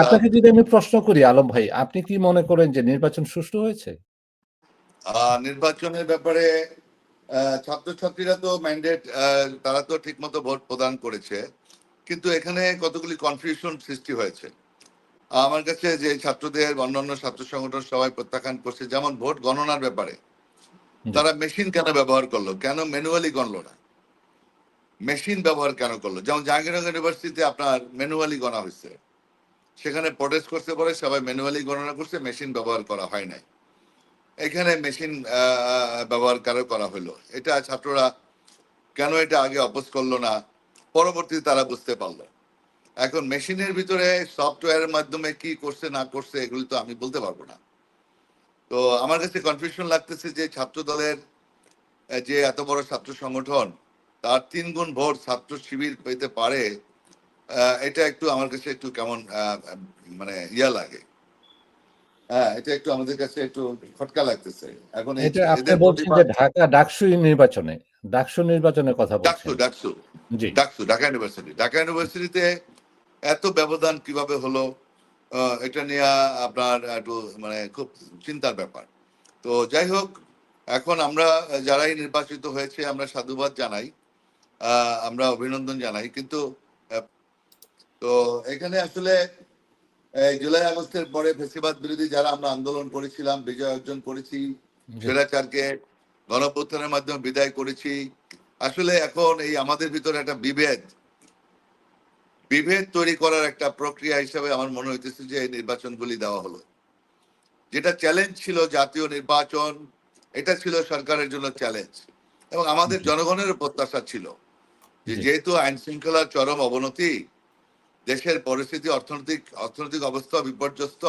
আপনাকে যদি আমি প্রশ্ন করি আলম ভাই, আপনি কি মনে করেন যে নির্বাচন সুষ্ঠু হয়েছে? নির্বাচনের ব্যাপারে ছাত্রছাত্রীরা তো ম্যান্ডেট, তারা তো ঠিকমতো ভোট প্রদান করেছে, কিন্তু এখানে কতগুলি কনফিউশন সৃষ্টি হয়েছে আমার কাছে। যে ছাত্রদের অন্যান্য ছাত্র সংগঠন সবাই প্রত্যাখ্যান করছে, যেমন ভোট গণনার ব্যাপারে তারা মেশিন কেন ব্যবহার করলো, কেন ম্যানুয়ালি গণলো না, মেশিন ব্যবহার কেন করলো? যেমন জাহাঙ্গীরনগর ইউনিভার্সিটিতে আপনার ম্যানুয়ালি গণা হয়েছে, সেখানে প্রটেস্ট করতে পারে সবাই ম্যানুয়ালি গণনা করছে, মেশিন ব্যবহার করা হয় নাই। এখানে মেশিন ব্যবহার করা হলো। এটা ছাত্ররা কেন এটা আগে অপোজ করলো না, পরবর্তীতে তারা বুঝতে পারলো। এখন মেশিনের ভিতরে সফটওয়্যারের মাধ্যমে কি করছে না করছে এগুলি তো আমি বলতে পারবো না। তো আমার কাছে কনফিউশন লাগতেছে যে ছাত্র দলের যে এত বড় ছাত্র সংগঠন, তার 3 গুণ ভোট ছাত্র শিবির পেতে পারে, এটা একটু আমার কাছে একটু কেমন মানে ইয়া লাগে। হ্যাঁ, এটা একটু আমাদের কাছে একটু খটকা লাগতেছে। এখন এটা আপনি বলছেন যে ডাকসু নির্বাচনের কথা বলছেন? ঢাকা ইউনিভার্সিটিতে এত ব্যবধান কিভাবে হলো, এটা নিয়ে আপনার একটু মানে খুব চিন্তার ব্যাপার। তো যাই হোক, এখন আমরা যারাই নির্বাচিত হয়েছে আমরা সাধুবাদ জানাই, আমরা অভিনন্দন জানাই, কিন্তু তো এখানে আসলে জুলাই আগস্টের পরে ফ্যাসিবাদ বিরোধী যারা আমরা আন্দোলন করেছিলাম, বিজয় অর্জন করেছি, স্বৈরাচারকে গণঅভ্যুত্থানের মাধ্যমে বিদায় করেছি। আসলে এখন এই আমাদের ভিতরে একটা বিভেদ তৈরি করার একটা প্রক্রিয়া হিসেবে আমার মনে হইতেছে যে এই নির্বাচনগুলি দেওয়া হলো। যেটা চ্যালেঞ্জ ছিল জাতীয় নির্বাচন, এটা ছিল সরকারের জন্য চ্যালেঞ্জ, এবং আমাদের জনগণের প্রত্যাশা ছিল যে যেহেতু আইন শৃঙ্খলার চরম অবনতি, দেশের পরিস্থিতি, অর্থনৈতিক অবস্থা বিপর্যস্ত,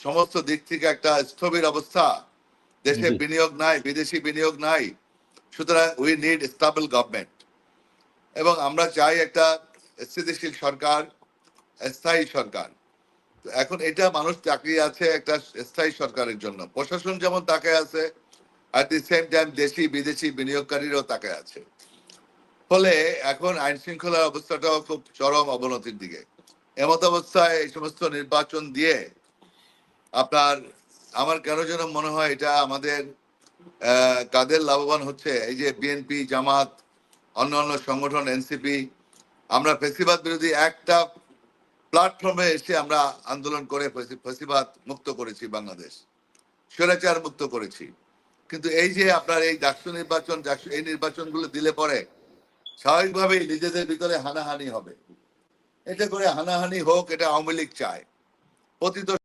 সমস্ত দিক থেকে একটা স্থবির অবস্থা, দেশে বিনিয়োগ নাই, বিদেশি বিনিয়োগ নাই, সুতরাং উই নিড স্টেবল গভর্নমেন্ট, এবং আমরা চাই একটা স্থিতিশীল সরকার, স্থায়ী সরকার। এখন এটা মানুষ তাকিয়ে আছে একটা স্থায়ী সরকারের জন্য, প্রশাসন যেমন তাকায় আছে, অ্যাট দি সেম টাইম দেশি বিদেশি বিনিয়োগকারীরাও তাকায় আছে। ফলে এখন আইন শৃঙ্খলার অবস্থাটাও খুব চরম অবনতির দিকে। এমত অবস্থায় এই সমস্ত নির্বাচন দিয়ে আপনার আমার কেন যেন মনে হয় এটা আমাদের কাদের লাভবান হচ্ছে, এই যে বিএনপি, জামাত, অন্যান্য সংগঠন, এনসিপি, আমরা ফ্যাসিবাদ বিরোধী একটা প্ল্যাটফর্মে এসে আমরা আন্দোলন করে ফ্যাসিবাদ মুক্ত করেছি, বাংলাদেশ স্বৈরাচার মুক্ত করেছি। কিন্তু এই যে আপনার এই ডাকসু নির্বাচন, এই নির্বাচনগুলো দিলে পরে স্বাভাবিকভাবেই নিজেদের ভিতরে হানাহানি হবে। এটা করে হানাহানি হোক, এটা আওয়ামী লীগ চায়। পতিত